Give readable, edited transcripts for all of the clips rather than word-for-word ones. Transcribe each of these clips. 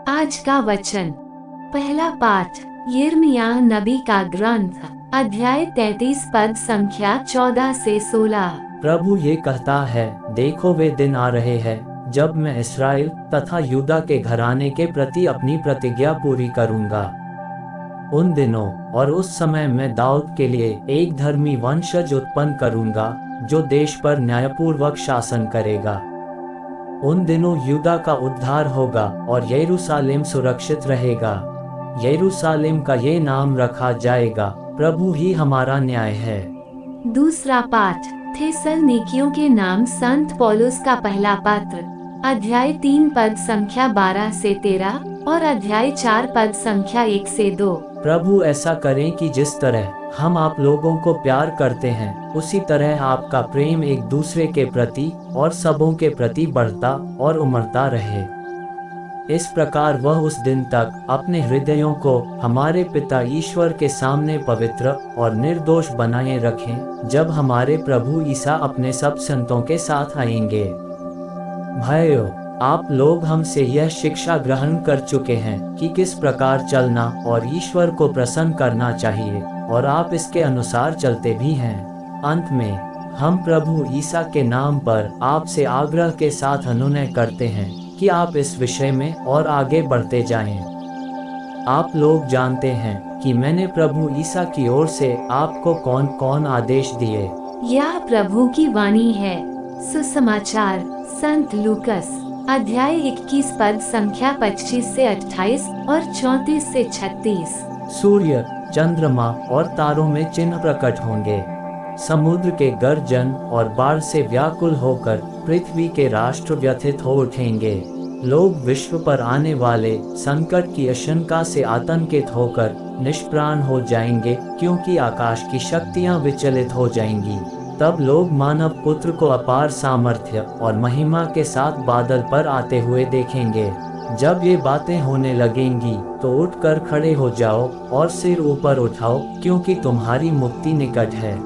आज का वचन। पहला पाठ यिर्मयाह नबी का ग्रंथ, अध्याय 33 पद संख्या 14 से 16। प्रभु ये कहता है, देखो वे दिन आ रहे हैं जब मैं इस्राएल तथा यूदा के घराने के प्रति अपनी प्रतिज्ञा पूरी करूंगा। उन दिनों और उस समय मैं दाऊद के लिए एक धर्मी वंशज उत्पन्न करूंगा जो देश पर न्यायपूर्वक शासन करेगा। उन दिनों यूदा का उद्धार होगा और यरूशलेम सुरक्षित रहेगा। यरूशलेम का ये नाम रखा जाएगा, प्रभु ही हमारा न्याय है। दूसरा पाठ थेसलनिकियों के नाम संत पौलुस का पहला पत्र, अध्याय 3 पद संख्या 12 से 13 और अध्याय 4 पद संख्या 1 से 2। प्रभु ऐसा करें कि जिस तरह हम आप लोगों को प्यार करते हैं, उसी तरह आपका प्रेम एक दूसरे के प्रति और सबों के प्रति बढ़ता और उमड़ता रहे। इस प्रकार वह उस दिन तक अपने हृदयों को हमारे पिता ईश्वर के सामने पवित्र और निर्दोष बनाए रखें, जब हमारे प्रभु ईसा अपने सब संतों के साथ आएंगे। भाइयों, आप लोग हमसे यह शिक्षा ग्रहण कर चुके हैं कि किस प्रकार चलना और ईश्वर को प्रसन्न करना चाहिए, और आप इसके अनुसार चलते भी हैं। अंत में हम प्रभु ईसा के नाम पर आपसे आग्रह के साथ अनुनय करते हैं कि आप इस विषय में और आगे बढ़ते जाएं। आप लोग जानते हैं कि मैंने प्रभु ईसा की ओर से आपको कौन कौन आदेश दिए। यह प्रभु की वाणी है। सुसमाचार संत लूकस, अध्याय 21 पद संख्या 25 से 28 और 34 से 36। सूर्य, चंद्रमा और तारों में चिन्ह प्रकट होंगे। समुद्र के गर्जन और बाढ़ से व्याकुल होकर पृथ्वी के राष्ट्र व्यथित हो उठेंगे। लोग विश्व पर आने वाले संकट की आशंका से आतंकित होकर निष्प्राण हो जाएंगे, क्योंकि आकाश की शक्तियां विचलित हो जाएंगी। तब लोग मानव पुत्र को अपार सामर्थ्य और महिमा के साथ बादल पर आते हुए देखेंगे। जब ये बातें होने लगेंगी तो उठकर खड़े हो जाओ और सिर ऊपर उठाओ, क्योंकि तुम्हारी मुक्ति निकट है।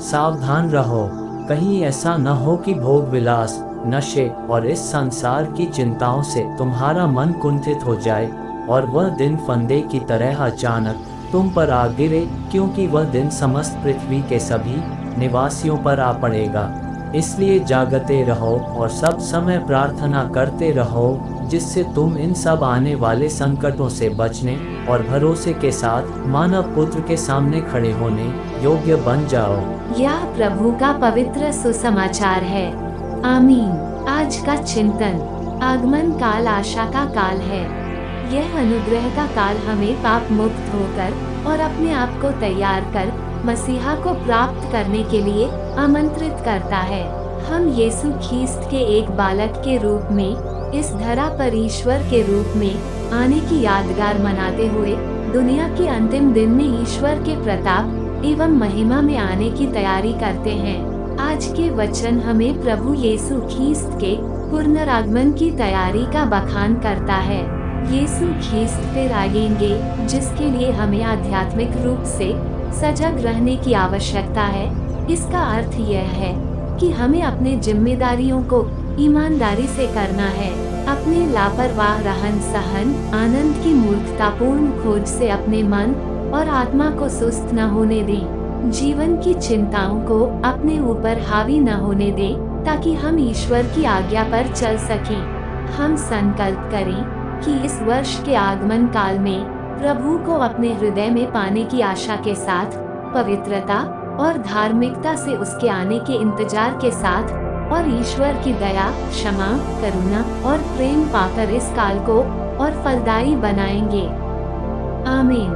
सावधान रहो, कहीं ऐसा न हो कि भोग विलास, नशे और इस संसार की चिंताओं से तुम्हारा मन कुंठित हो जाए और वह दिन फंदे की तरह अचानक तुम पर आ गिरे, क्योंकि वह दिन समस्त पृथ्वी के सभी निवासियों पर आ पड़ेगा। इसलिए जागते रहो और सब समय प्रार्थना करते रहो, जिससे तुम इन सब आने वाले संकटों से बचने और भरोसे के साथ मानव पुत्र के सामने खड़े होने योग्य बन जाओ। यह प्रभु का पवित्र सुसमाचार है। आमीन। आज का चिंतन, आगमन काल आशा का काल है। यह अनुग्रह का काल हमें पाप मुक्त होकर और अपने आप को तैयार कर मसीहा को प्राप्त करने के लिए आमंत्रित करता है। हम यीशु ख्रीस्त के एक बालक के रूप में इस धरा पर ईश्वर के रूप में आने की यादगार मनाते हुए दुनिया के अंतिम दिन में ईश्वर के प्रताप एवं महिमा में आने की तैयारी करते हैं। आज के वचन हमें प्रभु यीशु ख्रीस्त के पुनरागमन की तैयारी का बखान करता है। यीशु ख्रीस्त फिर आएंगे, जिसके लिए हमें आध्यात्मिक रूप से सजग रहने की आवश्यकता है। इसका अर्थ यह है कि हमें अपने जिम्मेदारियों को ईमानदारी से करना है। अपने लापरवाह रहन सहन, आनंद की मूर्खतापूर्ण खोज से अपने मन और आत्मा को सुस्त न होने दें। जीवन की चिंताओं को अपने ऊपर हावी न होने दें, ताकि हम ईश्वर की आज्ञा पर चल सकें। हम संकल्प करें कि इस वर्ष के आगमन काल में प्रभु को अपने हृदय में पाने की आशा के साथ, पवित्रता और धार्मिकता से उसके आने के इंतजार के साथ और ईश्वर की दया, क्षमा, करुणा और प्रेम पाकर इस काल को और फलदायी बनाएंगे। आमीन।